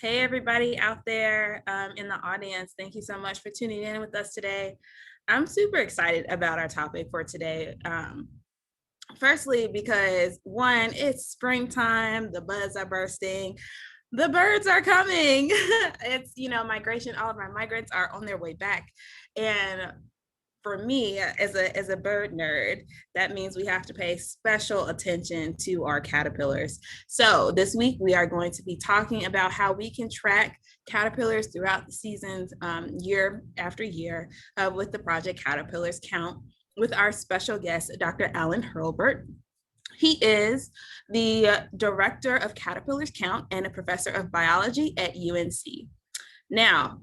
Hey, everybody out there in the audience. Thank you so much for tuning in with us today. I'm super excited about our topic for today. Firstly, because one, it's springtime, the buds are bursting, the birds are coming. It's, migration, all of our migrants are on their way back. And for me, as a bird nerd, that means we have to pay special attention to our caterpillars. So this week we are going to be talking about how we can track caterpillars throughout the seasons, year after year, with the project Caterpillars Count, with our special guest, Dr. Allen Hurlbert. He is the director of Caterpillars Count and a professor of biology at UNC. Now,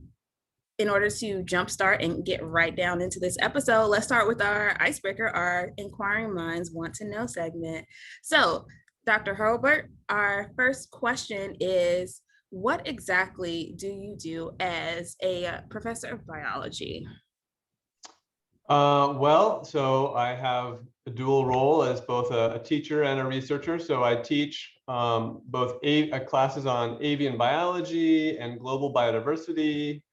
in order to jumpstart and get right down into this episode, let's start with our icebreaker, our Inquiring Minds Want to Know segment. So, Dr. Hurlbert, our first question is, what exactly do you do as a professor of biology? So I have a dual role as both a teacher and a researcher. So I teach both classes on avian biology and global biodiversity,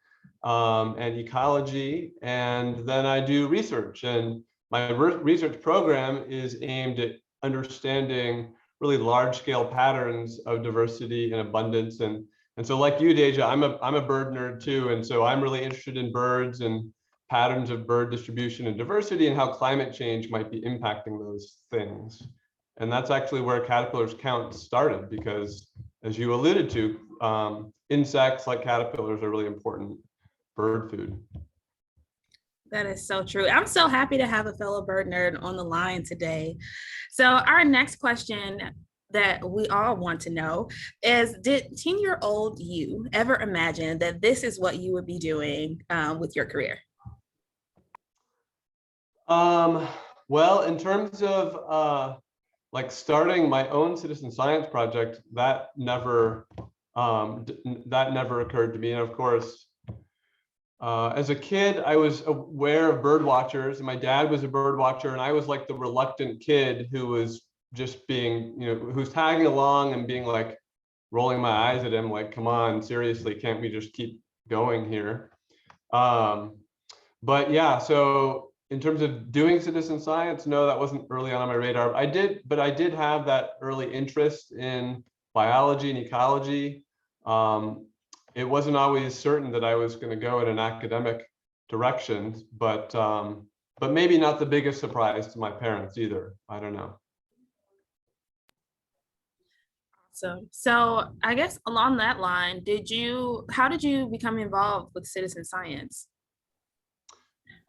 and ecology, and then I do research. And my research program is aimed at understanding really large-scale patterns of diversity and abundance. And so, like you, Deja, I'm a bird nerd too, and so I'm really interested in birds and patterns of bird distribution and diversity, and how climate change might be impacting those things. And that's actually where Caterpillars Count started, because, as you alluded to, insects like caterpillars are really important bird food. That is so true. I'm so happy to have a fellow bird nerd on the line today. So our next question that we all want to know is, did 10-year-old you ever imagine that this is what you would be doing with your career? Well, in terms of like starting my own citizen science project, that never occurred to me. And of course, as a kid, I was aware of bird watchers, and my dad was a bird watcher, and I was like the reluctant kid who was just being, who's tagging along and being like, rolling my eyes at him, like, come on, seriously, can't we just keep going here? But yeah, so in terms of doing citizen science, no, that wasn't early on my radar. I did have that early interest in biology and ecology. It wasn't always certain that I was going to go in an academic direction, but maybe not the biggest surprise to my parents either. I don't know. So I guess along that line, how did you become involved with citizen science?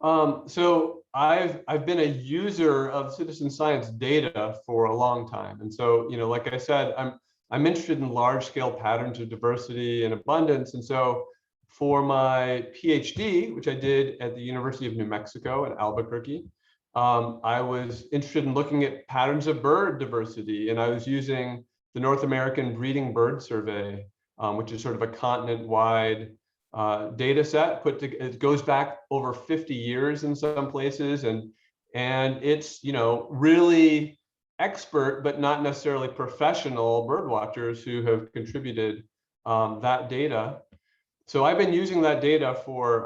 So I've been a user of citizen science data for a long time, and so like I said, I'm interested in large-scale patterns of diversity and abundance. And so for my PhD, which I did at the University of New Mexico in Albuquerque, I was interested in looking at patterns of bird diversity, and I was using the North American Breeding Bird Survey, which is sort of a continent-wide data set. It goes back over 50 years in some places, and it's really expert but not necessarily professional bird watchers who have contributed that data. So I've been using that data for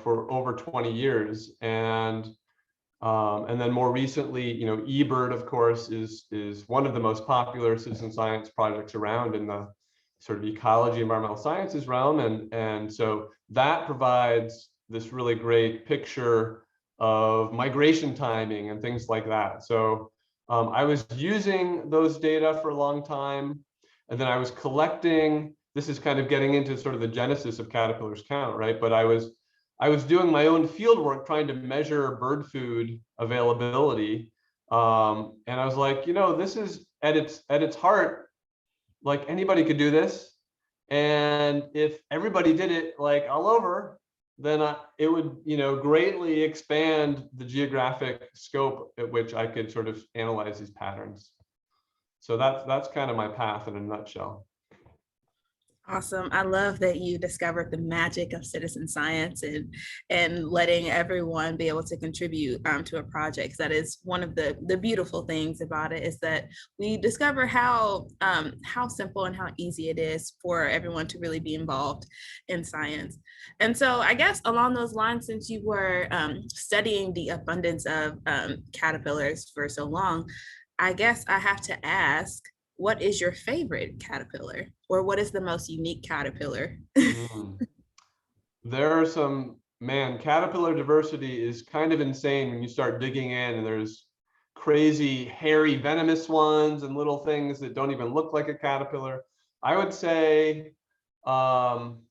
for over 20 years, and then more recently, eBird, of course, is one of the most popular citizen science projects around in the sort of ecology, environmental sciences realm, and so that provides this really great picture of migration timing and things like that. So I was using those data for a long time, and then I was collecting. This is kind of getting into sort of the genesis of Caterpillars Count, right? But I was doing my own field work trying to measure bird food availability, and I was like, this is at its heart, like anybody could do this, and if everybody did it like all over, then it would greatly expand the geographic scope at which I could sort of analyze these patterns. So that's kind of my path in a nutshell. Awesome. I love that you discovered the magic of citizen science and letting everyone be able to contribute to a project. That is one of the beautiful things about it, is that we discover how simple and how easy it is for everyone to really be involved in science. And so I guess along those lines, since you were studying the abundance of caterpillars for so long, I guess I have to ask, what is your favorite caterpillar, or what is the most unique caterpillar? Mm. There are some, man, caterpillar diversity is kind of insane when you start digging in, and there's crazy, hairy, venomous ones and little things that don't even look like a caterpillar. I would say, um,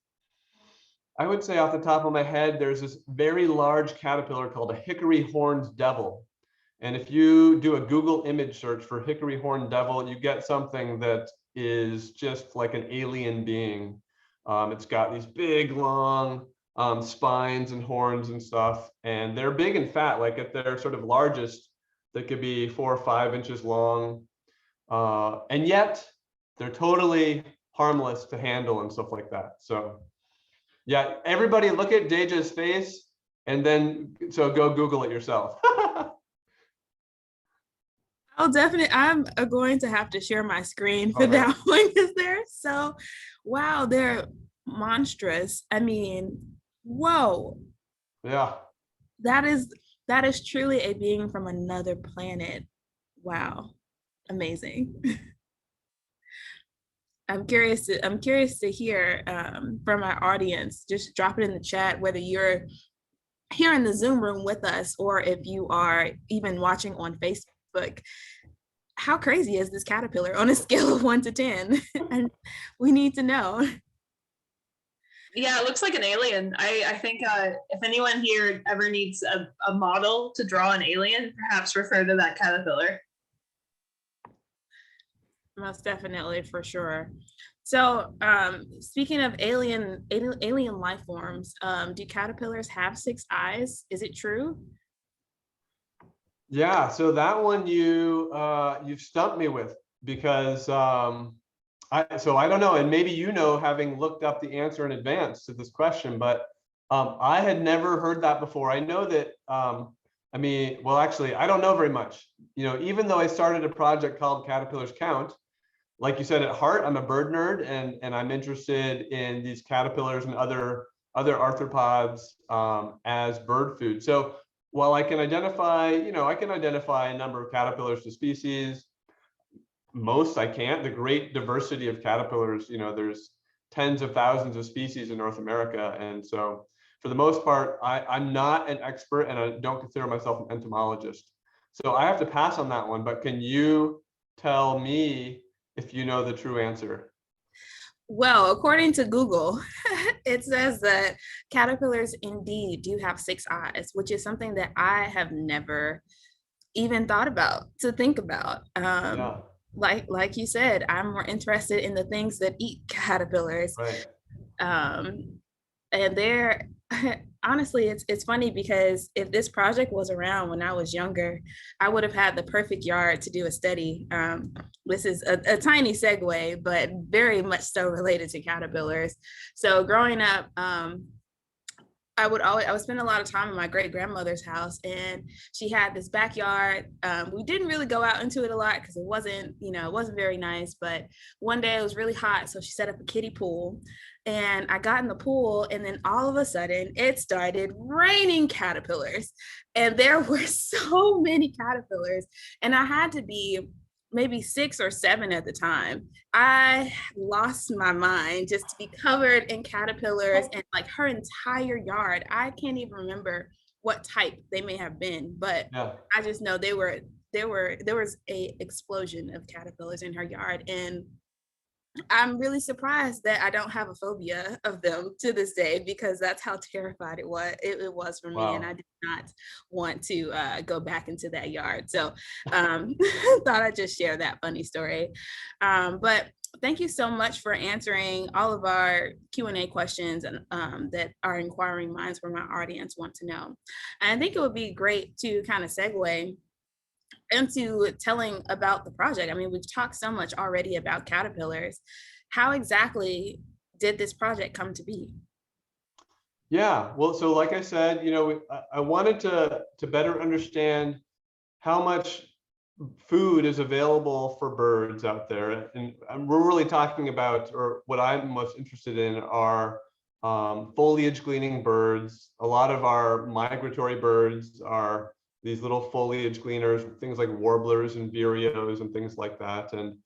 I would say off the top of my head, there's this very large caterpillar called a hickory horned devil. And if you do a Google image search for hickory horned devil, you get something that is just like an alien being. It's got these big, long spines and horns and stuff, and they're big and fat. Like at their sort of largest, they could be 4 or 5 inches long, and yet they're totally harmless to handle and stuff like that. So yeah, everybody look at Deja's face, and then so go Google it yourself. Oh, definitely. I'm going to have to share my screen for Okay. that one because they're so, wow, they're monstrous. I mean, whoa, Yeah. that is that is truly a being from another planet. Wow, amazing. I'm curious to hear from our audience. Just drop it in the chat whether you're here in the Zoom room with us or if you are even watching on Facebook. How crazy is this caterpillar on a scale of 1 to 10? And we need to know. Yeah, it looks like an alien. I think if anyone here ever needs a model to draw an alien, perhaps refer to that caterpillar. Most definitely, for sure. So, speaking of alien life forms, do caterpillars have 6 eyes? Is it true? Yeah, so that one you've stumped me with, because I don't know, and maybe you know, having looked up the answer in advance to this question, but I had never heard that before. I know that I mean, well, actually, I don't know very much. You know, even though I started a project called Caterpillars Count, like you said, at heart, I'm a bird nerd, and I'm interested in these caterpillars and other arthropods as bird food. So while I can identify, I can identify a number of caterpillars to species. Most I can't. The great diversity of caterpillars, there's tens of thousands of species in North America, and so for the most part, I'm not an expert, and I don't consider myself an entomologist. So I have to pass on that one. But can you tell me if you know the true answer? Well, according to Google, it says that caterpillars indeed do have 6 eyes, which is something that I have never even thought about to think about. Yeah, Like you said, I'm more interested in the things that eat caterpillars. right. Um, and they're honestly, it's funny because if this project was around when I was younger, I would have had the perfect yard to do a study. This is a tiny segue, but very much so related to caterpillars. So growing up, I would spend a lot of time in my great grandmother's house, and she had this backyard. We didn't really go out into it a lot because it wasn't very nice. But one day it was really hot, so she set up a kiddie pool, and I got in the pool, and then all of a sudden it started raining caterpillars, and there were so many caterpillars, and I had to be maybe 6 or 7 at the time. I lost my mind just to be covered in caterpillars and like her entire yard. I can't even remember what type they may have been, but Yeah. I just know there was a explosion of caterpillars in her yard, and I'm really surprised that I don't have a phobia of them to this day, because that's how terrified it was for me, and I Wow. did not want to go back into that yard. So thought I'd just share that funny story. But thank you so much for answering all of our Q&A questions and that our inquiring minds from our audience want to know. And I think it would be great to kind of segue into telling about the project. I mean, we've talked so much already about caterpillars. How exactly did this project come to be? Yeah, well, so like I said, I wanted to better understand how much food is available for birds out there. And we're really talking about, or what I'm most interested in, are foliage gleaning birds. A lot of our migratory birds are these little foliage gleaners, things like warblers and vireos and things like that. And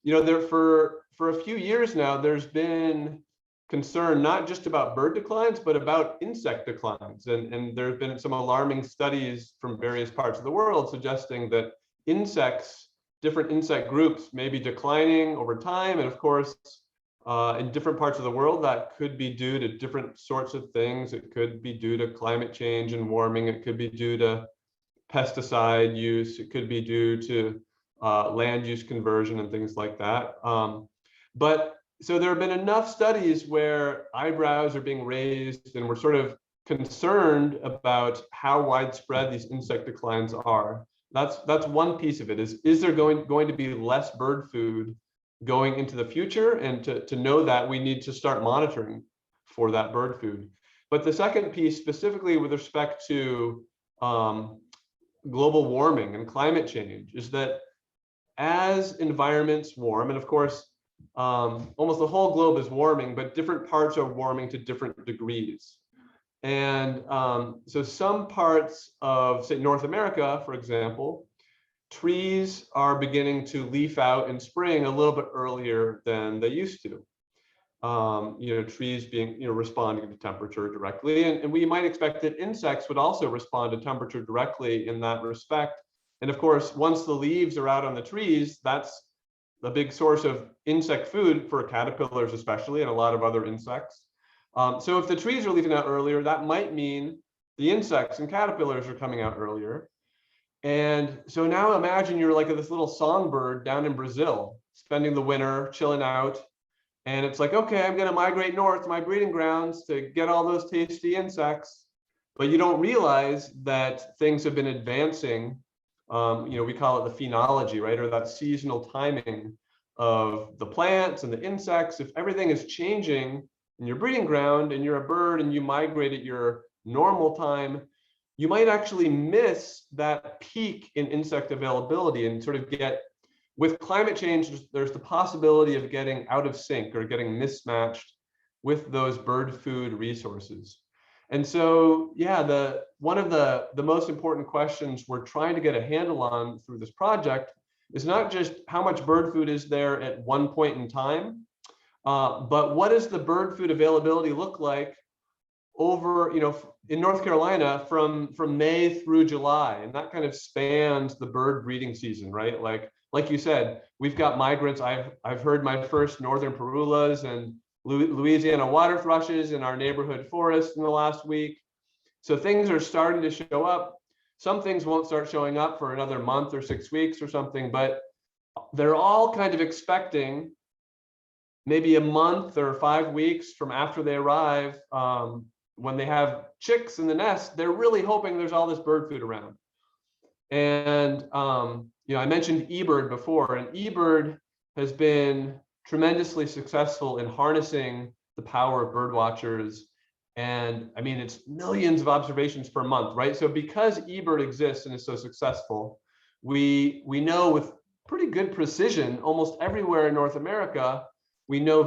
there for a few years now, there's been concern not just about bird declines, but about insect declines. And there have been some alarming studies from various parts of the world suggesting that different insect groups may be declining over time. And of course, in different parts of the world, that could be due to different sorts of things. It could be due to climate change and warming. It could be due to pesticide use. It could be due to land use conversion and things like that. But so there have been enough studies where eyebrows are being raised, and we're sort of concerned about how widespread these insect declines are. That's one piece of it. Is there going to be less bird food going into the future? And to know that, we need to start monitoring for that bird food. But the second piece, specifically with respect to global warming and climate change, is that as environments warm, and of course, almost the whole globe is warming, but different parts are warming to different degrees. And so some parts of, say, North America, for example, trees are beginning to leaf out in spring a little bit earlier than they used to. Trees being, responding to temperature directly. And we might expect that insects would also respond to temperature directly in that respect. And of course, once the leaves are out on the trees, that's a big source of insect food for caterpillars, especially, and a lot of other insects. So if the trees are leafing out earlier, that might mean the insects and caterpillars are coming out earlier. And so now imagine you're like this little songbird down in Brazil, spending the winter chilling out. And it's like, okay, I'm going to migrate north to my breeding grounds to get all those tasty insects. But you don't realize that things have been advancing. We call it the phenology, right? Or that seasonal timing of the plants and the insects. If everything is changing in your breeding ground and you're a bird and you migrate at your normal time, you might actually miss that peak in insect availability and sort of get, with climate change, there's the possibility of getting out of sync or getting mismatched with those bird food resources. And so, yeah, one of the most important questions we're trying to get a handle on through this project is not just how much bird food is there at one point in time, but what does the bird food availability look like over, in North Carolina from May through July, and that kind of spans the bird breeding season, right? Like you said, we've got migrants. I've heard my first northern parulas and Louisiana water thrushes in our neighborhood forest in the last week. So things are starting to show up. Some things won't start showing up for another month or 6 weeks or something, but they're all kind of expecting maybe a month or 5 weeks from after they arrive. When they have chicks in the nest, they're really hoping there's all this bird food around. And I mentioned eBird before, and eBird has been tremendously successful in harnessing the power of bird watchers. And I mean, it's millions of observations per month, right? So because eBird exists and is so successful, we know with pretty good precision, almost everywhere in North America, we know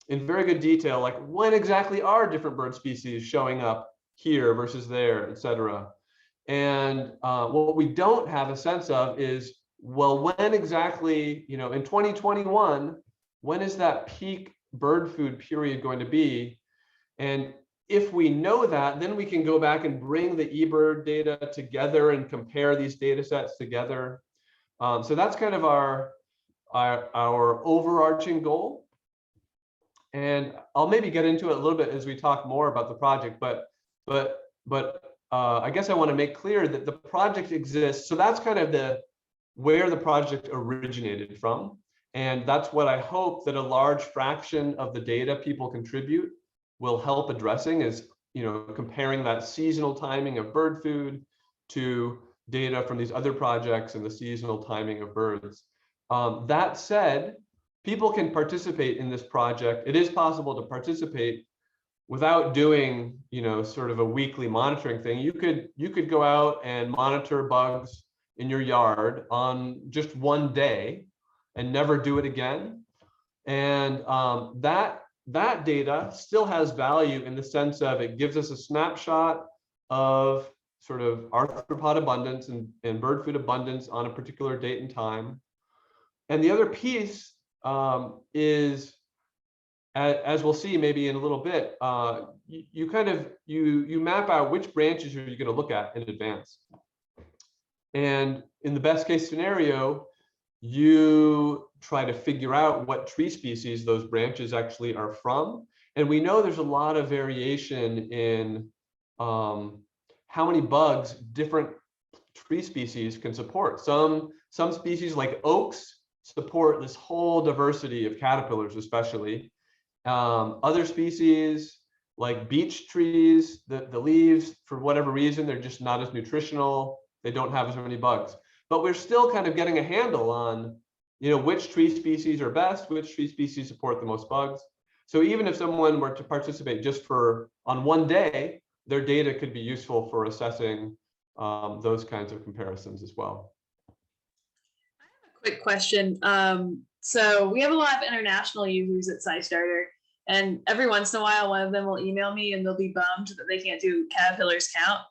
in very good detail, like when exactly are different bird species showing up here versus there, et cetera. And what we don't have a sense of is, well, when exactly, in 2021, when is that peak bird food period going to be? And if we know that, then we can go back and bring the eBird data together and compare these data sets together. So that's kind of our overarching goal. And I'll maybe get into it a little bit as we talk more about the project, but I guess I want to make clear that the project exists. So that's kind of where the project originated from. And that's what I hope that a large fraction of the data people contribute will help addressing, is, comparing that seasonal timing of bird food to data from these other projects and the seasonal timing of birds. That said, people can participate in this project. It is possible to participate without doing, sort of a weekly monitoring thing. You could go out and monitor bugs in your yard on just one day and never do it again. And that data still has value in the sense of it gives us a snapshot of sort of arthropod abundance and bird food abundance on a particular date and time. And the other piece is, as we'll see maybe in a little bit, you map out which branches are you going to look at in advance. And in the best case scenario, you try to figure out what tree species those branches actually are from. And we know there's a lot of variation in how many bugs different tree species can support. Some species like oaks support this whole diversity of caterpillars, especially. Other species like beech trees, the leaves, for whatever reason, they're just not as nutritional. They don't have as many bugs. But we're still kind of getting a handle on, which tree species are best, which tree species support the most bugs. So even if someone were to participate just on one day, their data could be useful for assessing those kinds of comparisons as well. I have a quick question. So we have a lot of international users at SciStarter, and every once in a while, one of them will email me and they'll be bummed that they can't do caterpillars count.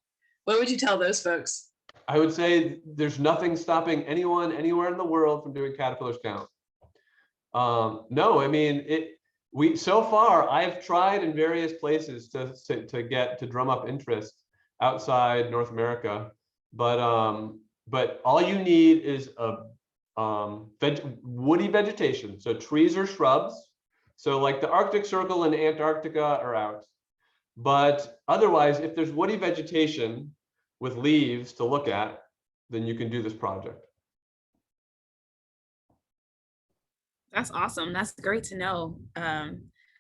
What would you tell those folks? I would say there's nothing stopping anyone anywhere in the world from doing caterpillars count. No, I mean, so far I've tried in various places to drum up interest outside North America, but all you need is a woody vegetation, so trees or shrubs. So like the Arctic Circle and Antarctica are out, but otherwise, if there's woody vegetation with leaves to look at, then you can do this project. That's awesome. That's great to know.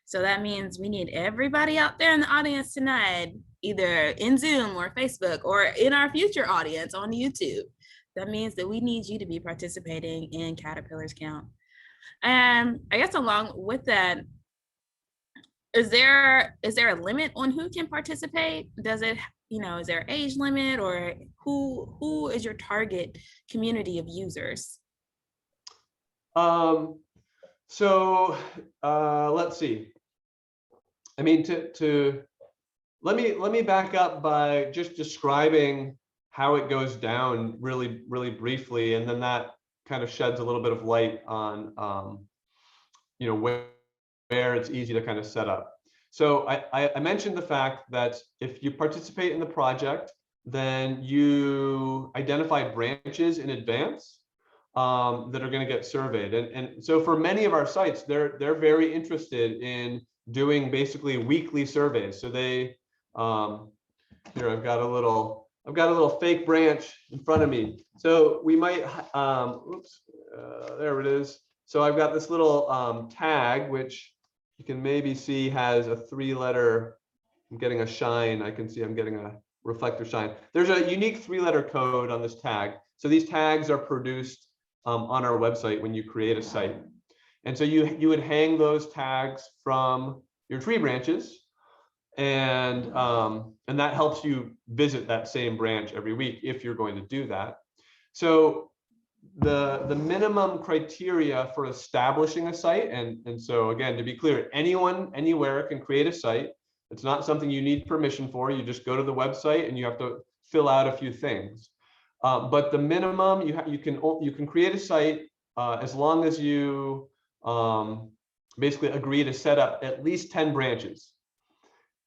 So that means we need everybody out there in the audience tonight, either in Zoom or Facebook or in our future audience on YouTube. That means that we need you to be participating in Caterpillars Count. And I guess along with that, is there a limit on who can participate? Does it, is there an age limit, or who is your target community of users? So let's see. I mean, let me back up by just describing how it goes down really, really briefly, and then that kind of sheds a little bit of light on where it's easy to kind of set up. So I mentioned the fact that if you participate in the project, then you identify branches in advance that are going to get surveyed. And so for many of our sites, they're very interested in doing basically weekly surveys. So they, here I've got a little fake branch in front of me. So we might, there it is. So I've got this little tag, which you can maybe see has a 3-letter, I'm getting a shine. I can see I'm getting a reflector shine. There's a unique 3-letter code on this tag. So these tags are produced on our website when you create a site. And so you would hang those tags from your tree branches, and that helps you visit that same branch every week if you're going to do that. So the minimum criteria for establishing a site, and so again, to be clear, anyone anywhere can create a site. It's not something you need permission for. You just go to the website and you have to fill out a few things. But the minimum, you can create a site as long as you basically agree to set up at least 10 branches.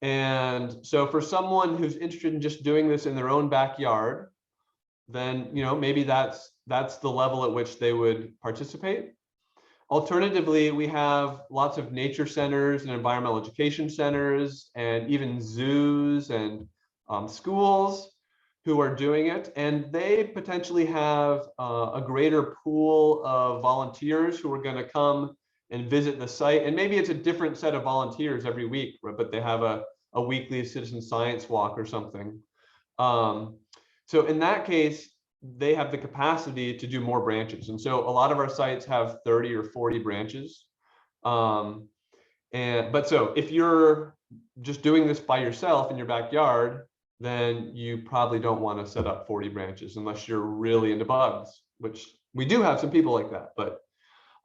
And so for someone who's interested in just doing this in their own backyard, then maybe that's the level at which they would participate. Alternatively, we have lots of nature centers and environmental education centers and even zoos and schools who are doing it, and they potentially have a greater pool of volunteers who are going to come and visit the site. And maybe it's a different set of volunteers every week, but they have a weekly citizen science walk or something. So in that case, they have the capacity to do more branches. And so a lot of our sites have 30 or 40 branches. But so if you're just doing this by yourself in your backyard, then you probably don't want to set up 40 branches unless you're really into bugs, which we do have some people like that. But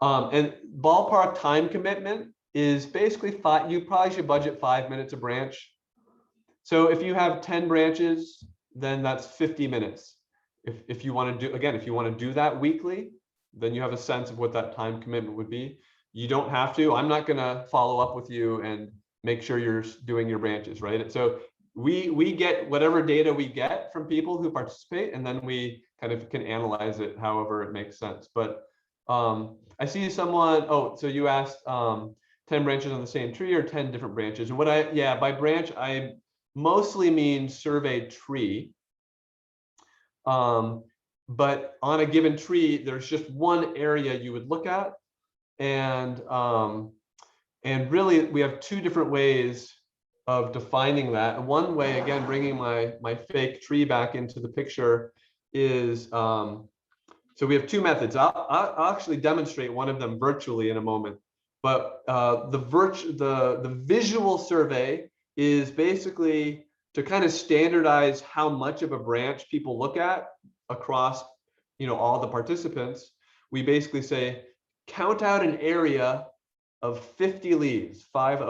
and ballpark time commitment is basically you probably should budget 5 minutes a branch. So if you have 10 branches, then that's 50 minutes. If you want to do, again, if you want to do that weekly, then you have a sense of what that time commitment would be. You don't have to. I'm not going to follow up with you and make sure you're doing your branches, right? So we get whatever data we get from people who participate, and then we kind of can analyze it however it makes sense. But I see someone, oh, so you asked 10 branches on the same tree or 10 different branches. And by branch, I mostly mean surveyed tree. But on a given tree, there's just one area you would look at. And really, we have two different ways of defining that. And one way, again, bringing my fake tree back into the picture is, so we have two methods. I'll actually demonstrate one of them virtually in a moment. But the visual survey is basically to kind of standardize how much of a branch people look at across, all the participants. We basically say, count out an area of 50 leaves, 50.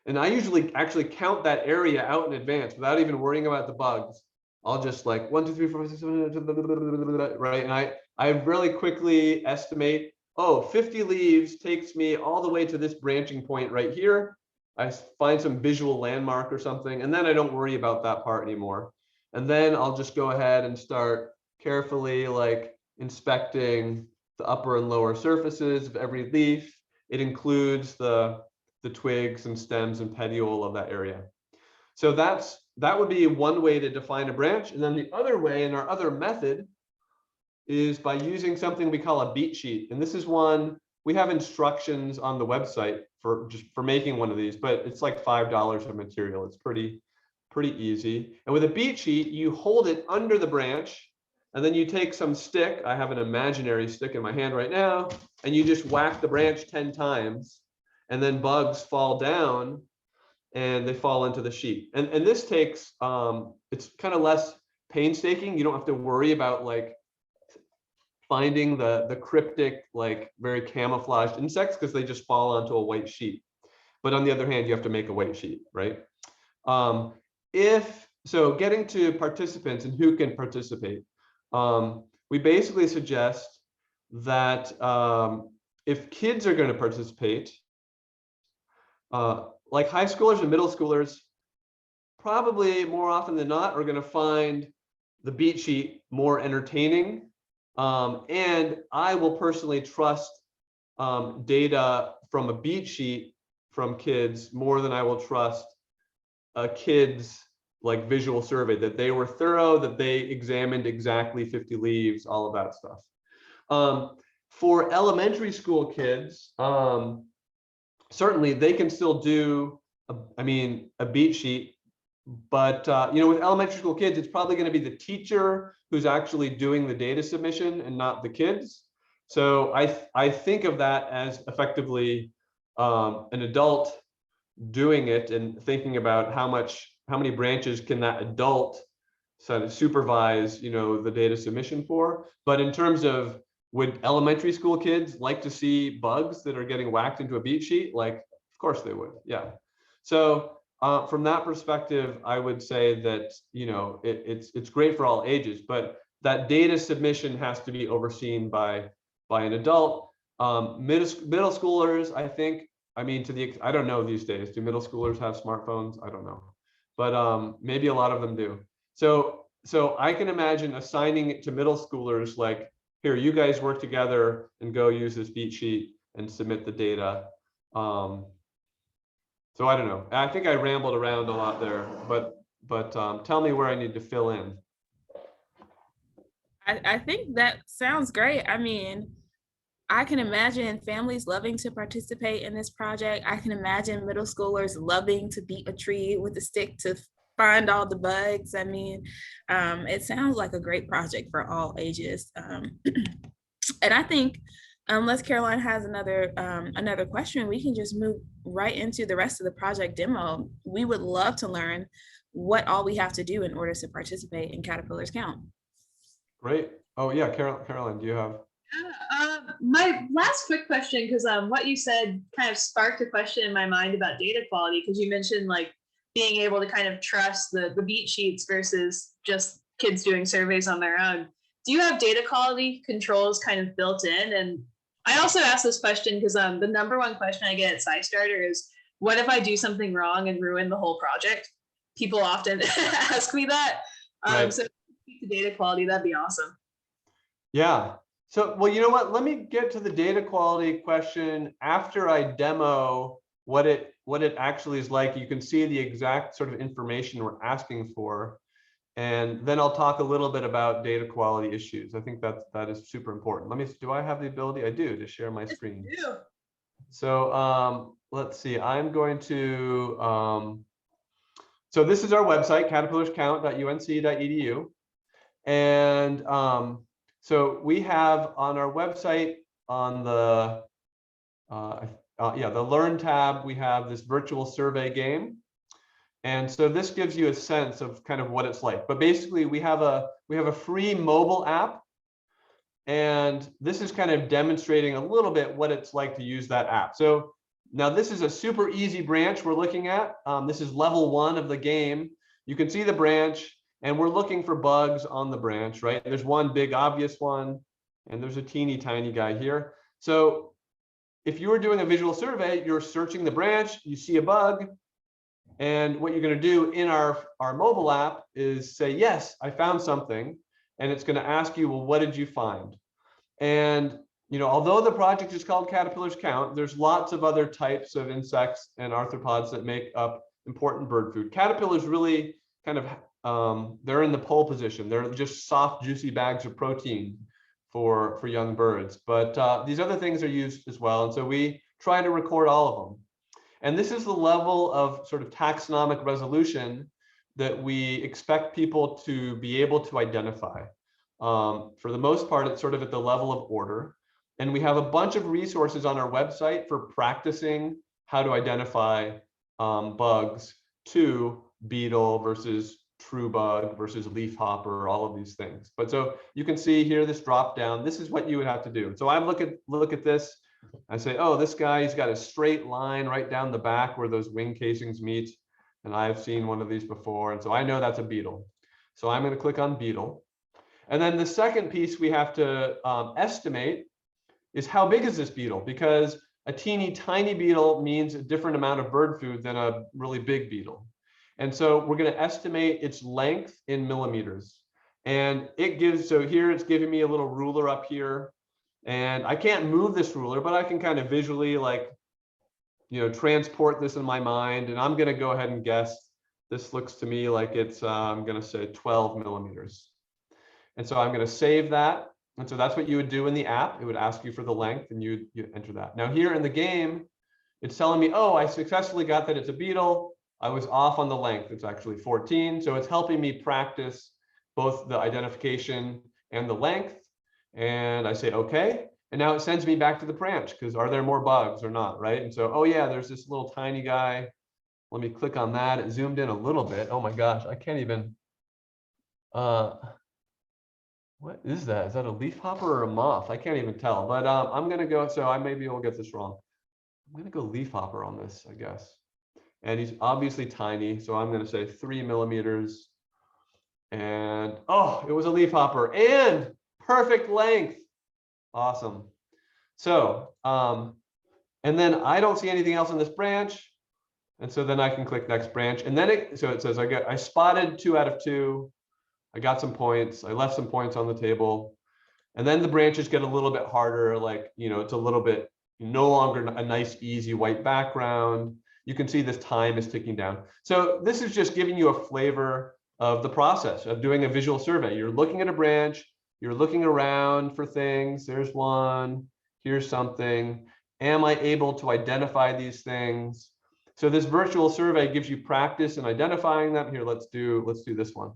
And I usually actually count that area out in advance without even worrying about the bugs. I'll just like 1, 2, 3, 4, 5, 6, 7, right? And I really quickly estimate, 50 leaves takes me all the way to this branching point right here. I find some visual landmark or something, and then I don't worry about that part anymore. And then I'll just go ahead and start carefully like inspecting the upper and lower surfaces of every leaf. It includes the twigs and stems and petiole of that area. So that would be one way to define a branch. And then the other way, in our other method, is by using something we call a beat sheet. And this is one, we have instructions on the website for making one of these, but it's like $5 of material. It's pretty easy. And with a beat sheet, you hold it under the branch, and then you take some stick. I have an imaginary stick in my hand right now, and you just whack the branch 10 times, and then bugs fall down and they fall into the sheet. And this takes, it's kind of less painstaking. You don't have to worry about like finding the cryptic, like very camouflaged insects, because they just fall onto a white sheet. But on the other hand, you have to make a white sheet, right? So getting to participants and who can participate, we basically suggest that if kids are going to participate, like high schoolers and middle schoolers, probably more often than not are going to find the beat sheet more entertaining. And I will personally trust data from a beat sheet from kids more than I will trust a kid's like visual survey, that they were thorough, that they examined exactly 50 leaves, all of that stuff. For elementary school kids, certainly they can still do, a beat sheet, but with elementary school kids, it's probably going to be the teacher who's actually doing the data submission and not the kids. So I think of that as effectively an adult doing it and thinking about how many branches can that adult sort of supervise, the data submission for. But in terms of, would elementary school kids like to see bugs that are getting whacked into a beat sheet? Like, of course they would, yeah. So from that perspective, I would say that, it's great for all ages, but that data submission has to be overseen by an adult. Middle schoolers, I think, I don't know these days. Do middle schoolers have smartphones? I don't know, but maybe a lot of them do. So I can imagine assigning it to middle schoolers, like, here, you guys work together and go use this beat sheet and submit the data. So I don't know. I think I rambled around a lot there, but tell me where I need to fill in. I think that sounds great. I can imagine families loving to participate in this project. I can imagine middle schoolers loving to beat a tree with a stick to find all the bugs. I mean, it sounds like a great project for all ages. And I think unless Caroline has another question, we can just move right into the rest of the project demo. We would love to learn what all we have to do in order to participate in Caterpillars Count. Great. Oh yeah, Caroline, do you have? My last quick question, because what you said kind of sparked a question in my mind about data quality, because you mentioned like being able to kind of trust the beat sheets versus just kids doing surveys on their own. Do you have data quality controls kind of built in? And I also asked this question because the number one question I get at SciStarter is, what if I do something wrong and ruin the whole project? People often ask me that. Right. So if you speak to data quality, that'd be awesome. Yeah. So, well, you know what? Let me get to the data quality question after I demo what it actually is like. You can see the exact sort of information we're asking for. And then I'll talk a little bit about data quality issues. I think that is super important. Do I have the ability? I do, to share my screen. Yeah. So let's see, I'm going to, so this is our website, caterpillarscount.unc.edu. And so we have on our website on the, the Learn tab, we have this virtual survey game. And so this gives you a sense of kind of what it's like. But basically, we have a free mobile app, and this is kind of demonstrating a little bit what it's like to use that app. So now this is a super easy branch we're looking at. This is level 1 of the game. You can see the branch, and we're looking for bugs on the branch, right? There's one big obvious one, and there's a teeny tiny guy here. So if you were doing a visual survey, you're searching the branch, you see a bug. And what you're going to do in our mobile app is say, yes, I found something. And it's going to ask you, well, what did you find? And, although the project is called Caterpillars Count, there's lots of other types of insects and arthropods that make up important bird food. Caterpillars really kind of, they're in the pole position. They're just soft, juicy bags of protein for young birds. But these other things are used as well. And so we try to record all of them. And this is the level of sort of taxonomic resolution that we expect people to be able to identify. For the most part, it's sort of at the level of order. And we have a bunch of resources on our website for practicing how to identify bugs to beetle versus true bug versus leafhopper, all of these things. But so you can see here, this drop down, this is what you would have to do. So I look at this. I say, oh, this guy, he's got a straight line right down the back where those wing casings meet. And I've seen one of these before. And so I know that's a beetle. So I'm going to click on beetle. And then the second piece we have to estimate is how big is this beetle? Because a teeny tiny beetle means a different amount of bird food than a really big beetle. And so we're going to estimate its length in millimeters. And it gives, so here it's giving me a little ruler up here. And I can't move this ruler, but I can kind of visually transport this in my mind. And I'm going to go ahead and guess. This looks to me like it's, I'm going to say 12 millimeters. And so I'm going to save that. And so that's what you would do in the app. It would ask you for the length and you enter that. Now here in the game, it's telling me, oh, I successfully got that it's a beetle. I was off on the length. It's actually 14. So it's helping me practice both the identification and the length. And I say, okay. And now it sends me back to the branch because are there more bugs or not, right? And so, oh yeah, there's this little tiny guy. Let me click on that. It zoomed in a little bit. Oh my gosh, I can't even. What is that? Is that a leafhopper or a moth? I can't even tell. But I'm gonna go. So I maybe will get this wrong. I'm gonna go leafhopper on this, I guess. And he's obviously tiny, so I'm gonna say 3 millimeters. And oh, it was a leafhopper and perfect length. Awesome. So, and then I don't see anything else in this branch. And so then I can click next branch. And then it says I spotted 2 out of 2. I got some points. I left some points on the table. And then the branches get a little bit harder. It's a little bit no longer a nice, easy white background. You can see this time is ticking down. So this is just giving you a flavor of the process of doing a visual survey. You're looking at a branch. You're looking around for things. There's one. Here's something. Am I able to identify these things? So this virtual survey gives you practice in identifying them. Here, let's do this one.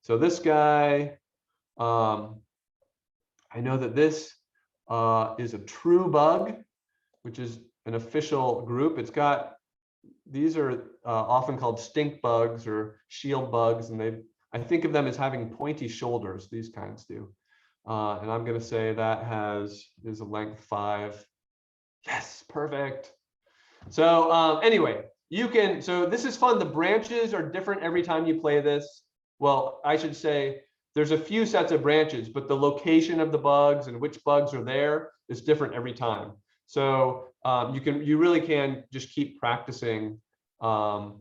So this guy, I know that this is a true bug, which is an official group. It's got, these are often called stink bugs or shield bugs, and I think of them as having pointy shoulders. These kinds do. And I'm going to say that is a length 5. Yes, perfect. So anyway, so this is fun. The branches are different every time you play this. Well, I should say there's a few sets of branches, but the location of the bugs and which bugs are there is different every time. So you really can just keep practicing. But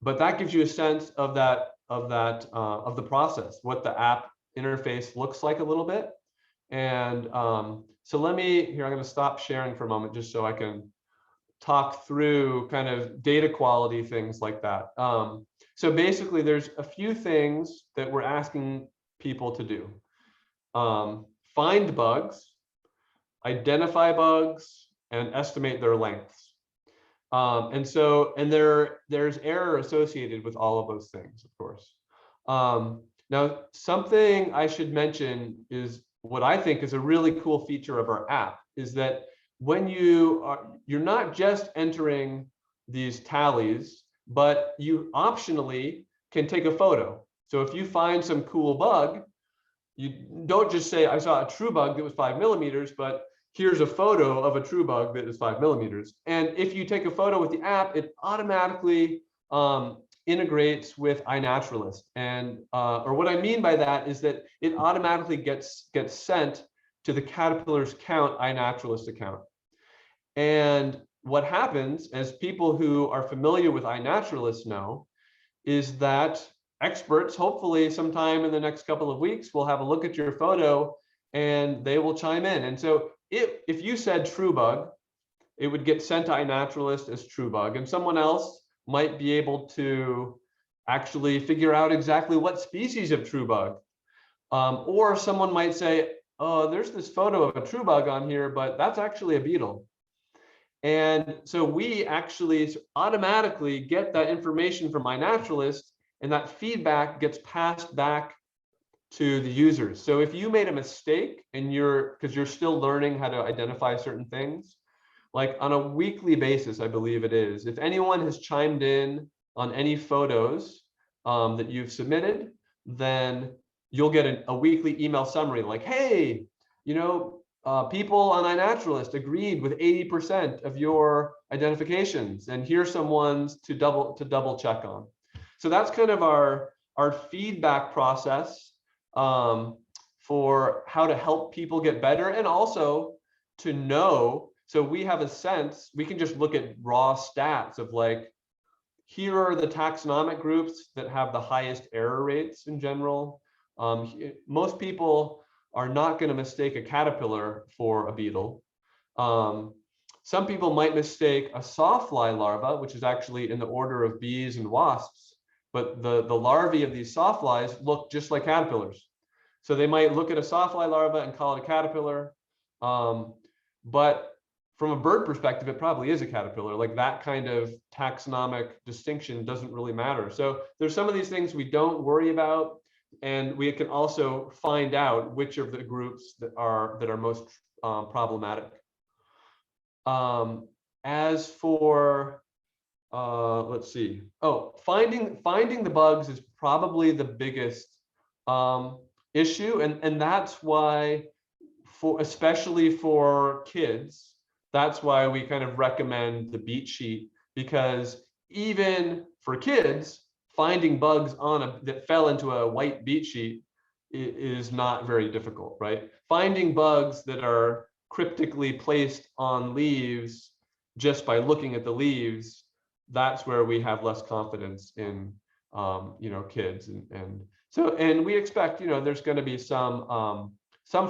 that gives you a sense of the process, what the app interface looks like a little bit. And so I'm going to stop sharing for a moment just so I can talk through kind of data quality, things like that. So basically, there's a few things that we're asking people to do. Find bugs, identify bugs, and estimate their lengths. And there's error associated with all of those things, of course. Now, something I should mention is what I think is a really cool feature of our app is that when you're not just entering these tallies, but you optionally can take a photo. So if you find some cool bug, you don't just say, I saw a true bug that was 5 millimeters, but here's a photo of a true bug that is 5 millimeters. And if you take a photo with the app, it automatically integrates with iNaturalist. And or what I mean by that is that it automatically gets sent to the Caterpillar's Count iNaturalist account. And what happens, as people who are familiar with iNaturalist know, is that experts, hopefully sometime in the next couple of weeks, will have a look at your photo and they will chime in. And so if you said true bug, it would get sent to iNaturalist as true bug, and someone else might be able to actually figure out exactly what species of true bug. Or someone might say, oh, there's this photo of a true bug on here, but that's actually a beetle. And so we actually automatically get that information from iNaturalist, and that feedback gets passed back to the users. So if you made a mistake and because you're still learning how to identify certain things, like on a weekly basis, I believe it is, if anyone has chimed in on any photos that you've submitted, then you'll get a weekly email summary like, hey, people on iNaturalist agreed with 80% of your identifications, and here's some ones to double check on. So that's kind of our feedback process for how to help people get better, and also to know. So we have a sense, we can just look at raw stats of like, here are the taxonomic groups that have the highest error rates in general. Most people are not going to mistake a caterpillar for a beetle. Some people might mistake a sawfly larva, which is actually in the order of bees and wasps, but the larvae of these sawflies look just like caterpillars. So they might look at a sawfly larva and call it a caterpillar. But from a bird perspective, it probably is a caterpillar. Like that kind of taxonomic distinction doesn't really matter. So there's some of these things we don't worry about, and we can also find out which of the groups that are most problematic. As for let's see. Oh, finding the bugs is probably the biggest issue, and that's why, especially for kids, that's why we kind of recommend the beat sheet, because even for kids, finding bugs that fell into a white beat sheet is not very difficult, right? Finding bugs that are cryptically placed on leaves just by looking at the leaves, that's where we have less confidence in kids, and we expect there's going to be some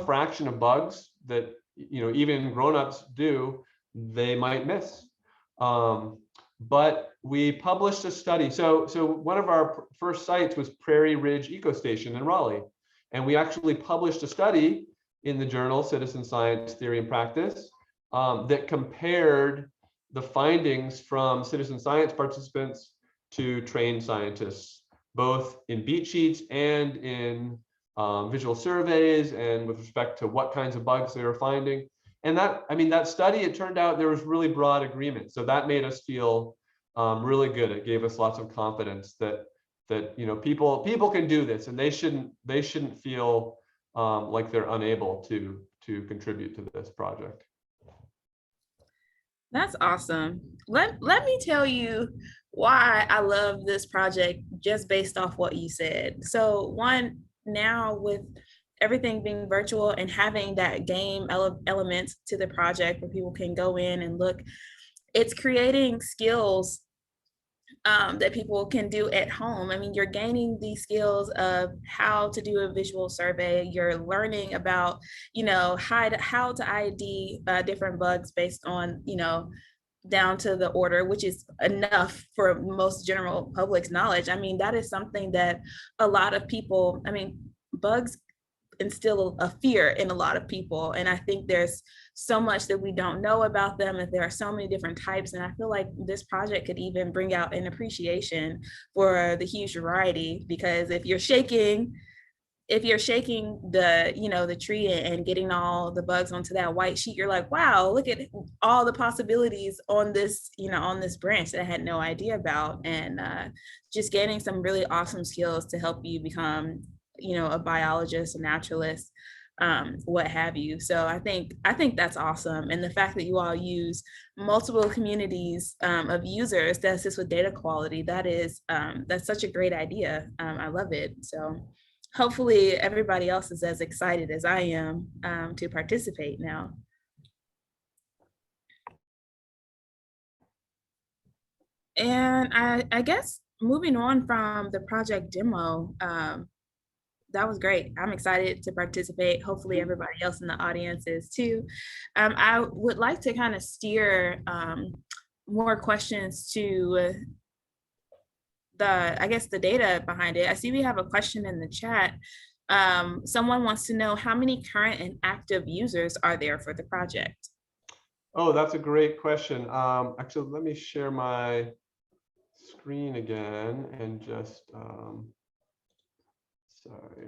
fraction of bugs that even grown-ups they might miss. But we published a study. So one of our first sites was Prairie Ridge Eco Station in Raleigh, and we actually published a study in the journal Citizen Science Theory and Practice that compared the findings from citizen science participants to trained scientists, both in beat sheets and in visual surveys, and with respect to what kinds of bugs they were finding. And that, I mean, that study, it turned out there was really broad agreement. So that made us feel really good. It gave us lots of confidence that you know, people can do this, and they shouldn't feel like they're unable to contribute to this project. That's awesome. Let me tell you why I love this project just based off what you said. So one, now with everything being virtual and having that game element to the project where people can go in and look, it's creating skills that people can do at home. I mean, you're gaining these skills of how to do a visual survey. You're learning about, you know, how to ID different bugs based on, you know, down to the order, which is enough for most general public's knowledge. I mean, that is something that a lot of people, I mean, bugs instill a fear in a lot of people. And I think there's so much that we don't know about them, and there are so many different types. And I feel like this project could even bring out an appreciation for the huge variety, because if you're shaking the, you know, the tree and getting all the bugs onto that white sheet, you're like, wow, look at all the possibilities on this, you know, on this branch that I had no idea about. And just gaining some really awesome skills to help you become, you know, a biologist, a naturalist, what have you. So I think that's awesome. And the fact that you all use multiple communities of users to assist with data quality, that's such a great idea. I love it. So hopefully everybody else is as excited as I am to participate now. And I guess moving on from the project demo, that was great. I'm excited to participate. Hopefully everybody else in the audience is too. I would like to kind of steer more questions to I guess the data behind it. I see we have a question in the chat. Someone wants to know how many current and active users are there for the project? Oh, that's a great question. Actually, let me share my screen again and just sorry.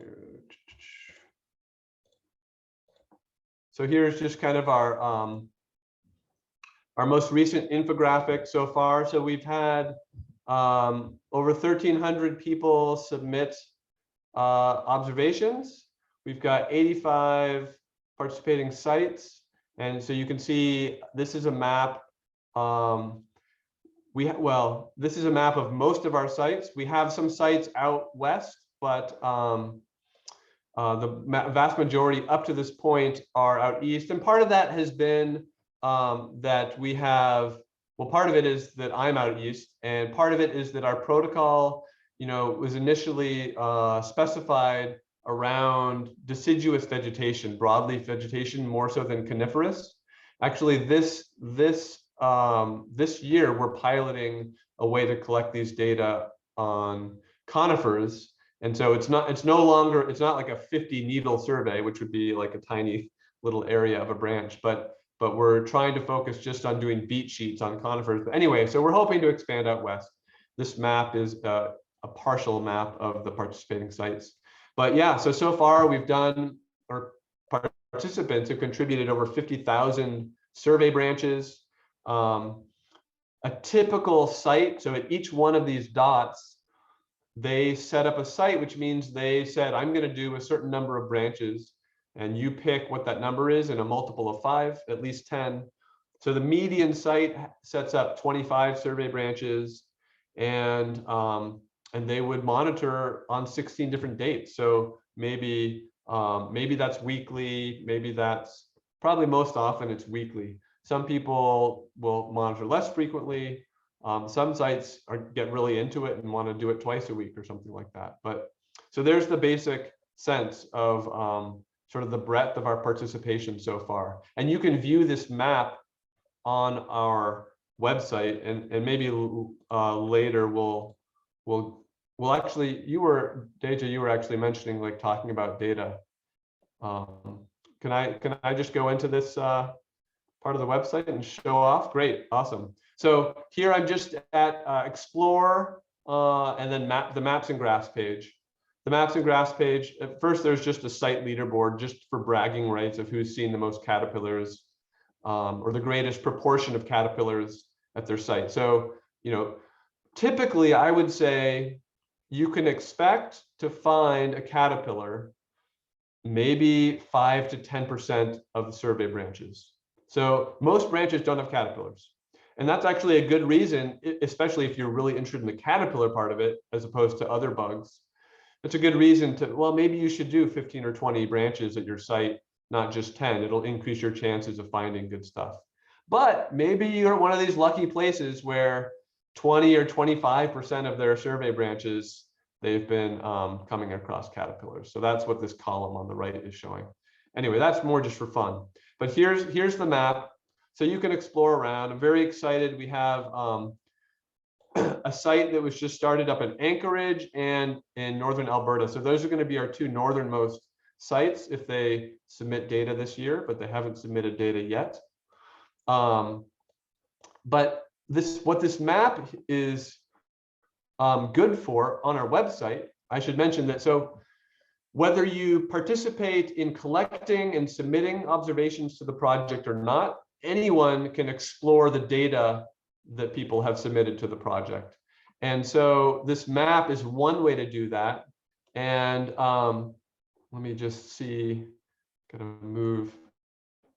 So here's just kind of our most recent infographic so far. So we've had over 1,300 people submit observations. We've got 85 participating sites. And so you can see this is a map. This is a map of most of our sites. We have some sites out west, but the vast majority up to this point are out east. And part of that has been that we have, well, part of it is that I'm out east, and part of it is that our protocol, you know, was initially specified around deciduous vegetation, broadleaf vegetation, more so than coniferous. Actually, this year we're piloting a way to collect these data on conifers, and so it's not like a 50 needle survey, which would be like a tiny little area of a branch, but we're trying to focus just on doing beat sheets on conifers. But anyway, so we're hoping to expand out west. This map is a partial map of the participating sites. But yeah, so far we've done, or participants have contributed over 50,000 survey branches. A typical site, so at each one of these dots, they set up a site, which means they said, I'm going to do a certain number of branches, and you pick what that number is in a multiple of 5, at least 10. So the median site sets up 25 survey branches, and they would monitor on 16 different dates. So maybe that's weekly, maybe that's probably most often it's weekly. Some people will monitor less frequently. Some sites get really into it and want to do it twice a week or something like that. But so there's the basic sense of sort of the breadth of our participation so far. And you can view this map on our website, and maybe later we'll actually, Deja, you were actually mentioning like talking about data. Can I just go into this part of the website and show off? Great, awesome. So here I'm just at Explore and then the Maps and Graphs page. The Maps and Graphs page, at first there's just a site leaderboard just for bragging rights of who's seen the most caterpillars or the greatest proportion of caterpillars at their site. So, you know, typically I would say you can expect to find a caterpillar maybe 5 to 10% of the survey branches. So most branches don't have caterpillars. And that's actually a good reason, especially if you're really interested in the caterpillar part of it, as opposed to other bugs. It's a good reason to, well, maybe you should do 15 or 20 branches at your site, not just 10. It'll increase your chances of finding good stuff. But maybe you're one of these lucky places where 20 or 25% of their survey branches, they've been coming across caterpillars. So that's what this column on the right is showing. Anyway, that's more just for fun. But here's the map. So you can explore around. I'm very excited. We have a site that was just started up in Anchorage and in northern Alberta. So those are going to be our two northernmost sites if they submit data this year, but they haven't submitted data yet. But what this map is good for on our website, I should mention that. So whether you participate in collecting and submitting observations to the project or not, anyone can explore the data that people have submitted to the project. And so this map is one way to do that. And let me just see, gotta move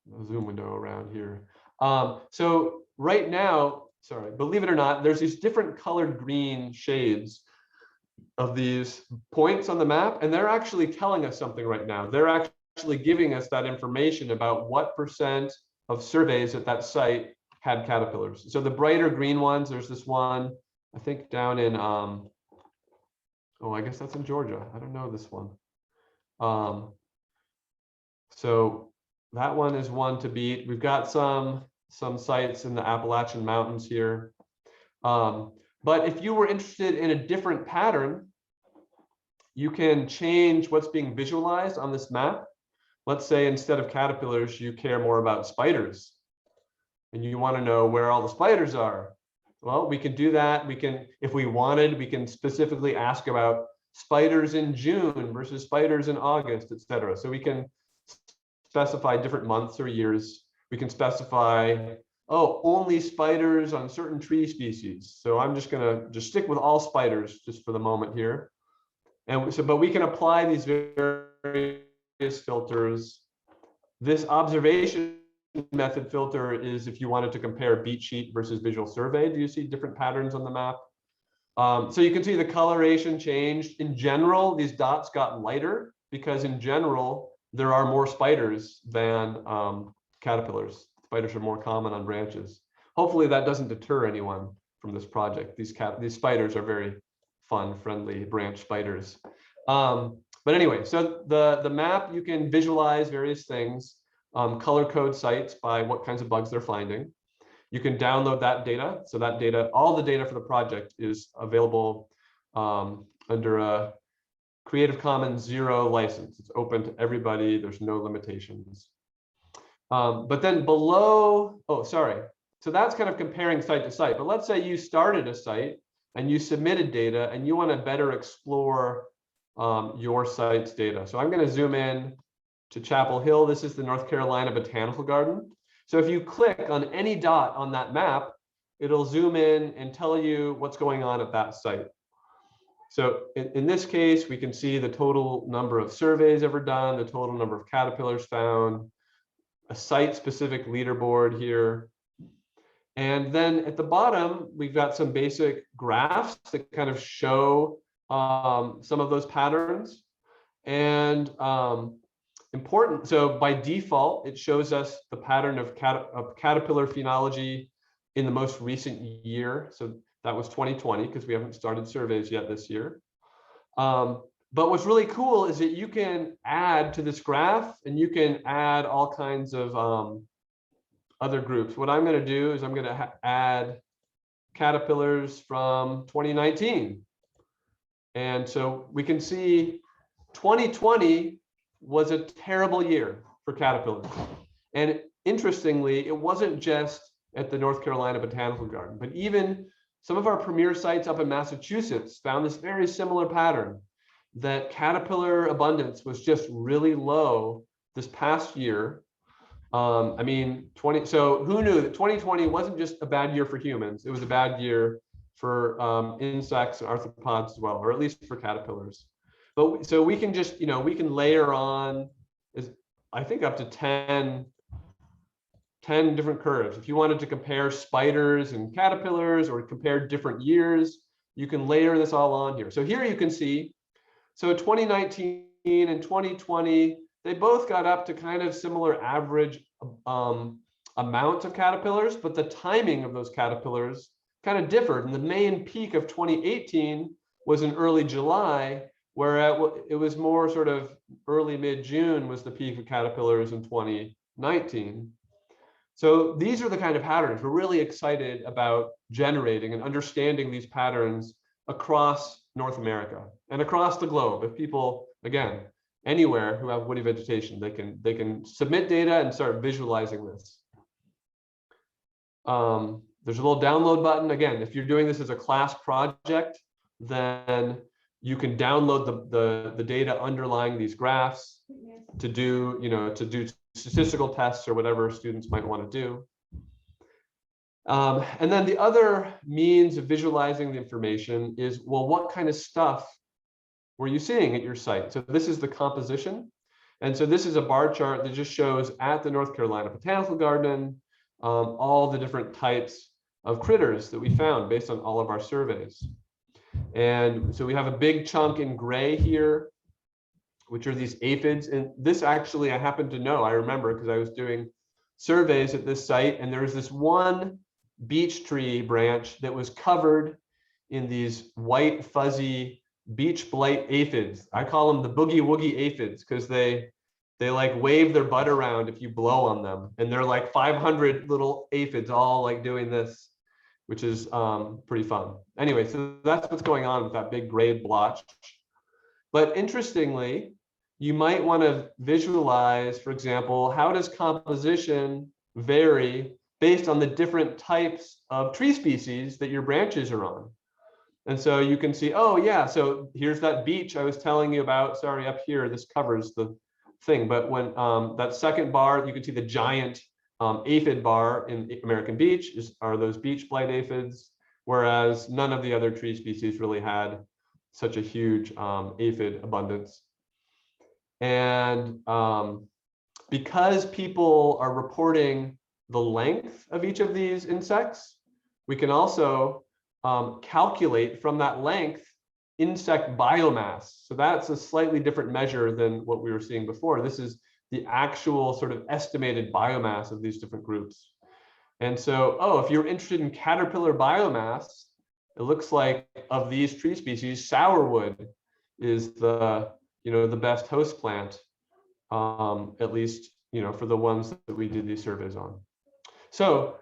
the Zoom window around here. So right now, sorry, believe it or not, there's these different colored green shades of these points on the map, and they're actually telling us something right now. They're actually giving us that information about what % of surveys at that site had caterpillars. So the brighter green ones, there's this one, I think down in, oh, I guess that's in Georgia. I don't know this one. So that one is one to beat. We've got some sites in the Appalachian Mountains here. But if you were interested in a different pattern, you can change what's being visualized on this map. Let's say instead of caterpillars, you care more about spiders and you want to know where all the spiders are. Well, we can do that. We can, if we wanted, we can specifically ask about spiders in June versus spiders in August, etc. So we can specify different months or years. We can specify, oh, only spiders on certain tree species. So I'm just gonna stick with all spiders just for the moment here. And so, but we can apply these various filters. This observation method filter is if you wanted to compare beat sheet versus visual survey. Do you see different patterns on the map? So you can see the coloration changed. In general, these dots got lighter because in general, there are more spiders than caterpillars. Spiders are more common on branches. Hopefully that doesn't deter anyone from this project. These spiders are very fun, friendly branch spiders. But anyway, so the map, you can visualize various things, color code sites by what kinds of bugs they're finding. You can download that data. So that data, all the data for the project is available under a Creative Commons 0 license. It's open to everybody. There's no limitations. But then below, oh, sorry. So that's kind of comparing site to site. But let's say you started a site and you submitted data and you want to better explore your site's data. So I'm going to zoom in to Chapel Hill. This is the North Carolina Botanical Garden. So if you click on any dot on that map, it'll zoom in and tell you what's going on at that site. So in this case, we can see the total number of surveys ever done, the total number of caterpillars found, a site-specific leaderboard here. And then at the bottom, we've got some basic graphs that kind of show some of those patterns. And important, so by default, it shows us the pattern of caterpillar phenology in the most recent year. So that was 2020, because we haven't started surveys yet this year. But what's really cool is that you can add to this graph and you can add all kinds of other groups. What I'm going to do is I'm going to add caterpillars from 2019. And so we can see 2020 was a terrible year for caterpillars. And interestingly, it wasn't just at the North Carolina Botanical Garden, but even some of our premier sites up in Massachusetts found this very similar pattern, that caterpillar abundance was just really low this past year. I mean, so who knew that 2020 wasn't just a bad year for humans, it was a bad year for insects and arthropods as well, or at least for caterpillars. But so we can just, we can layer on, I think up to 10 different curves. If you wanted to compare spiders and caterpillars or compare different years, you can layer this all on here. So here you can see, so 2019 and 2020, they both got up to kind of similar average amounts of caterpillars, but the timing of those caterpillars kind of differed. And the main peak of 2018 was in early July, where it was more sort of early mid-June was the peak of caterpillars in 2019. So these are the kind of patterns we're really excited about generating and understanding these patterns across North America and across the globe. If people, again, anywhere who have woody vegetation, they can submit data and start visualizing this. There's a little download button. Again, if you're doing this as a class project, then you can download the data underlying these graphs to do, to do statistical tests or whatever students might want to do. And then the other means of visualizing the information is, well, what kind of stuff were you seeing at your site? So this is the composition. And so this is a bar chart that just shows at the North Carolina Botanical Garden, all the different types of critters that we found based on all of our surveys. And so we have a big chunk in gray here, which are these aphids. And this actually, I happen to know, I remember because I was doing surveys at this site, and there was this one beech tree branch that was covered in these white fuzzy beech blight aphids. I call them the boogie woogie aphids because they like wave their butt around if you blow on them, and they're like 500 little aphids all like doing this, which is pretty fun. Anyway, so that's what's going on with that big gray blotch. But interestingly, you might want to visualize, for example, how does composition vary based on the different types of tree species that your branches are on. And so you can see, oh yeah, so here's that beech I was telling you about. Sorry, up here, this covers the thing. But when that second bar, you can see the giant aphid bar in American beech are those beech blight aphids, whereas none of the other tree species really had such a huge aphid abundance. And because people are reporting the length of each of these insects, we can also calculate from that length insect biomass. So that's a slightly different measure than what we were seeing before. This is the actual sort of estimated biomass of these different groups. And so, oh, if you're interested in caterpillar biomass, it looks like of these tree species, sourwood is the best host plant, at least for the ones that we did these surveys on. So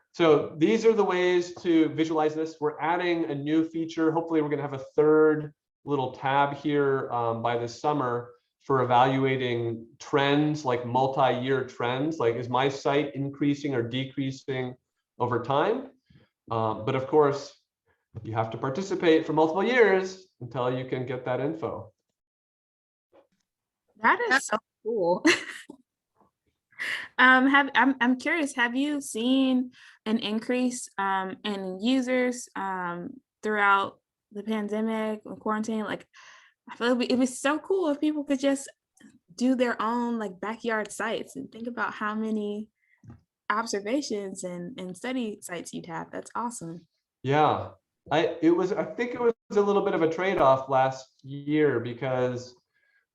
these are the ways to visualize this. We're adding a new feature. Hopefully, we're going to have a third little tab here by this summer for evaluating trends, like multi-year trends. Like, is my site increasing or decreasing over time? But of course, you have to participate for multiple years until you can get that info. That is so cool. I'm curious, have you seen an increase in users throughout the pandemic or quarantine? Like, I feel like it was so cool if people could just do their own like backyard sites and think about how many observations and study sites you'd have. That's awesome. Yeah, I think it was a little bit of a trade-off last year because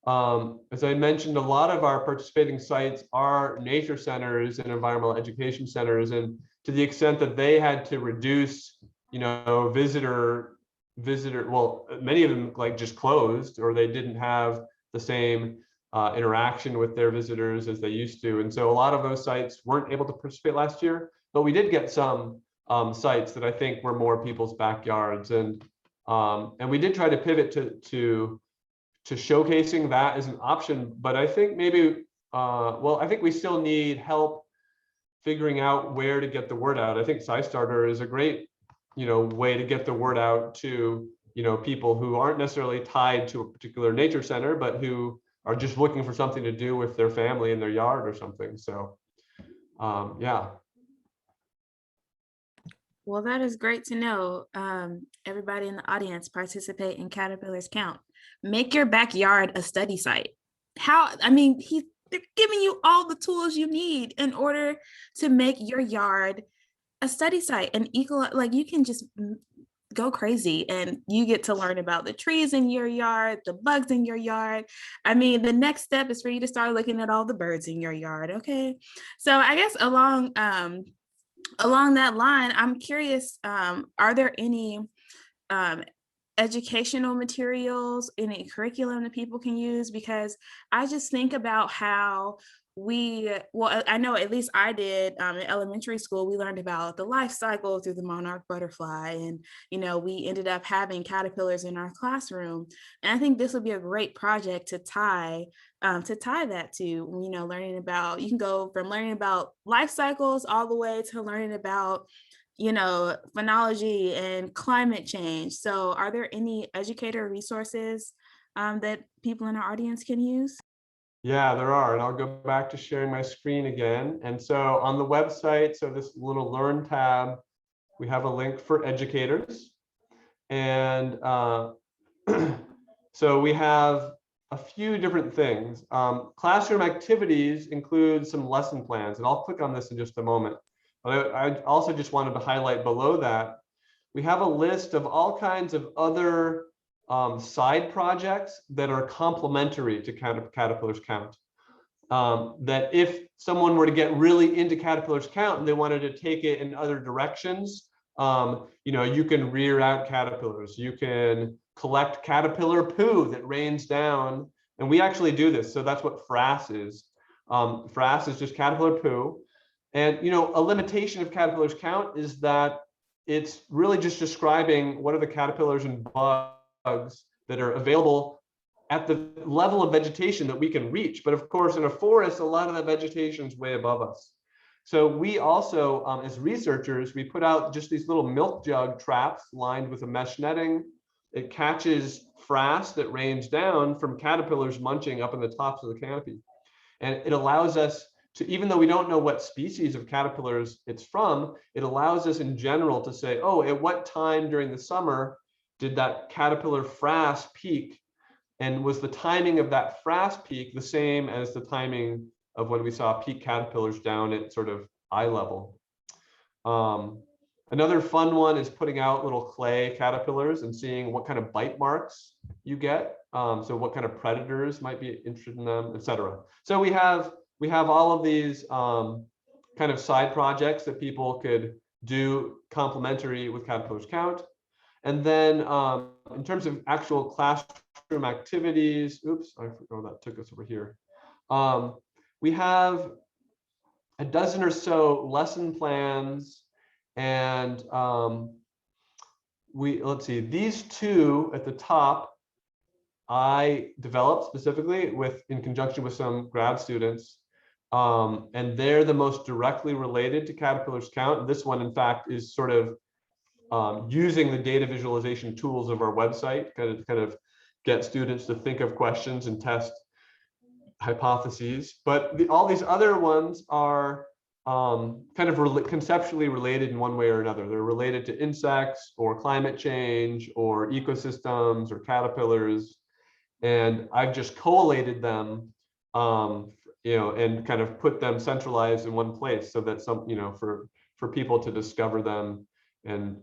as I mentioned, a lot of our participating sites are nature centers and environmental education centers, and to the extent that they had to reduce, visitor, well, many of them like just closed, or they didn't have the same interaction with their visitors as they used to, and so a lot of those sites weren't able to participate last year. But we did get some sites that I think were more people's backyards, and we did try to pivot to showcasing that as an option. But I think maybe, I think we still need help figuring out where to get the word out. I think SciStarter is a great, way to get the word out to, people who aren't necessarily tied to a particular nature center, but who are just looking for something to do with their family in their yard or something. So, yeah. Well, that is great to know. Everybody in the audience, participate in Caterpillars Count. Make your backyard a study site. They're giving you all the tools you need in order to make your yard a study site, and like you can just go crazy and you get to learn about the trees in your yard, the bugs in your yard. I mean, the next step is for you to start looking at all the birds in your yard. Okay. So I guess along that line, I'm curious, are there any educational materials, any curriculum that people can use? Because I just think about how I know at least I did in elementary school, we learned about the life cycle through the monarch butterfly. And, we ended up having caterpillars in our classroom. And I think this would be a great project to tie that to, learning about, you can go from learning about life cycles all the way to learning about phenology and climate change. So are there any educator resources that people in our audience can use? Yeah, there are. And I'll go back to sharing my screen again. And so on the website, so this little Learn tab, we have a link for educators. And so we have a few different things. Classroom activities include some lesson plans, and I'll click on this in just a moment. But I also just wanted to highlight below that, we have a list of all kinds of other side projects that are complementary to Caterpillars Count. That if someone were to get really into Caterpillars Count and they wanted to take it in other directions, you can rear out caterpillars, you can collect caterpillar poo that rains down, and we actually do this. So that's what frass is. Frass is just caterpillar poo. And a limitation of Caterpillars Count is that it's really just describing what are the caterpillars and bugs that are available at the level of vegetation that we can reach. But of course, in a forest, a lot of that vegetation is way above us. So we also, as researchers, we put out just these little milk jug traps lined with a mesh netting. It catches frass that rains down from caterpillars munching up in the tops of the canopy. And it allows us to, even though we don't know what species of caterpillars it's from, it allows us in general to say, oh, at what time during the summer did that caterpillar frass peak? And was the timing of that frass peak the same as the timing of when we saw peak caterpillars down at sort of eye level? Another fun one is putting out little clay caterpillars and seeing what kind of bite marks you get. So what kind of predators might be interested in them, etc. So we have all of these kind of side projects that people could do complementary with Caterpillars Count. And then in terms of actual classroom activities, oops, I forgot that took us over here. We have a dozen or so lesson plans, and let's see, these two at the top I developed specifically in conjunction with some grad students, and they're the most directly related to Caterpillars Count. This one, in fact, is sort of using the data visualization tools of our website, kind of get students to think of questions and test hypotheses. But all these other ones are kind of conceptually related in one way or another. They're related to insects or climate change or ecosystems or caterpillars. And I've just collated them, and kind of put them centralized in one place so that for people to discover them and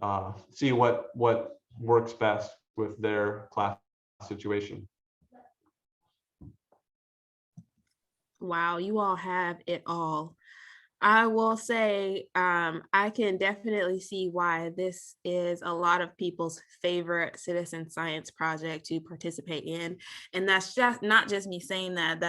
see what works best with their class situation. Wow, you all have it all. I will say I can definitely see why this is a lot of people's favorite citizen science project to participate in. And that's just not just me saying that,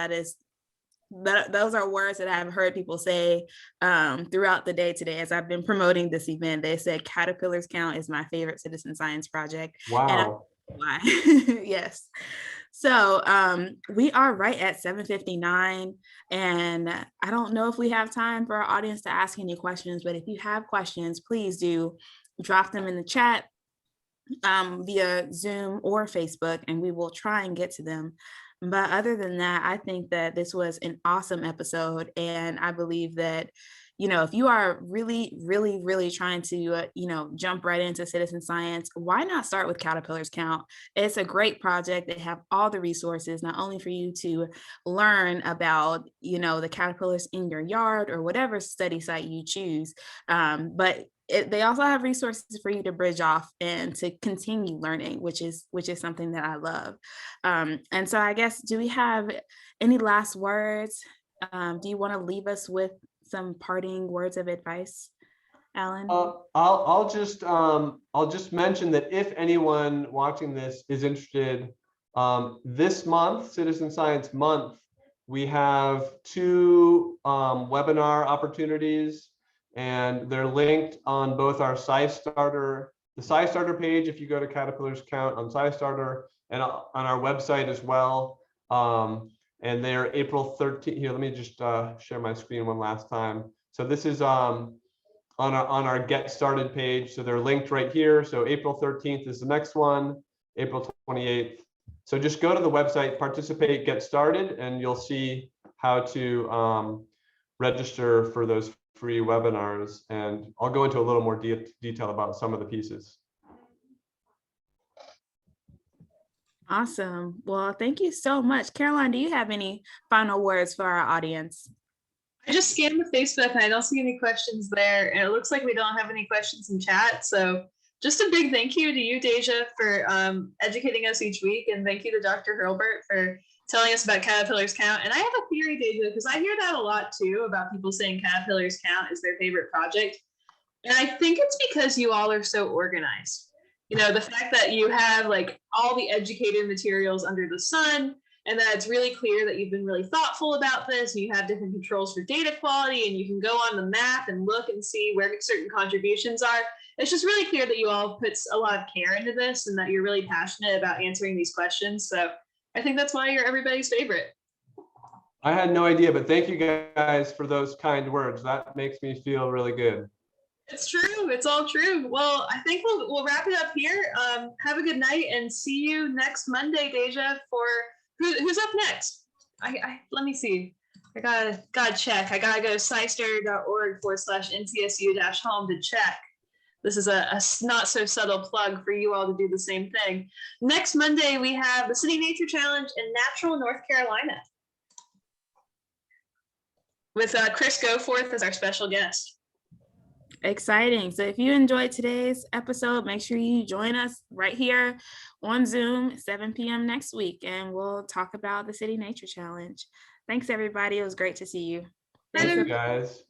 those are words that I've heard people say throughout the day today as I've been promoting this event. They said Caterpillars Count is my favorite citizen science project. Wow. And why? Yes. So we are right at 7:59, and I don't know if we have time for our audience to ask any questions, but if you have questions, please do drop them in the chat via Zoom or Facebook, and we will try and get to them. But other than that, I think that this was an awesome episode, and I believe that, you know, if you are really, really, really trying to, jump right into citizen science, why not start with Caterpillars Count? It's a great project. They have all the resources, not only for you to learn about, the caterpillars in your yard or whatever study site you choose, but they also have resources for you to bridge off and to continue learning, which is something that I love. And so I guess, do we have any last words? Do you want to leave us with some parting words of advice, Allen? I'll just mention that if anyone watching this is interested, this month, Citizen Science Month, we have 2 webinar opportunities, and they're linked on both our the SciStarter page, if you go to Caterpillars Count on SciStarter, and on our website as well. And they're April 13th. Here, let me just share my screen one last time. So this is on our Get Started page. So they're linked right here. So April 13th is the next one, April 28th. So just go to the website, participate, get started, and you'll see how to register for those free webinars. And I'll go into a little more detail about some of the pieces. Awesome. Well, thank you so much. Caroline, do you have any final words for our audience? I just scanned the Facebook and I don't see any questions there. And it looks like we don't have any questions in chat. So just a big thank you to you, Deja, for educating us each week. And thank you to Dr. Hurlbert for telling us about Caterpillars Count. And I have a theory, Deja, because I hear that a lot too, about people saying Caterpillars Count is their favorite project. And I think it's because you all are so organized. You know, the fact that you have like all the educated materials under the sun, and that it's really clear that you've been really thoughtful about this, and you have different controls for data quality, and you can go on the map and look and see where certain contributions are. It's just really clear that you all put a lot of care into this and that you're really passionate about answering these questions. So I think that's why you're everybody's favorite. I had no idea, but thank you guys for those kind words. That makes me feel really good. It's true. It's all true. Well, I think we'll wrap it up here. Have a good night and see you next Monday, Deja, for who's up next? Let me see. I gotta check. I gotta go to scistar.org/ncsu-home to check. This is a not so subtle plug for you all to do the same thing. Next Monday, we have the City Nature Challenge in Natural, North Carolina, with Chris Goforth as our special guest. Exciting. So if you enjoyed today's episode, make sure you join us right here on Zoom, 7 p.m. next week, and we'll talk about the City Nature Challenge. Thanks, everybody. It was great to see you. Thank you, guys.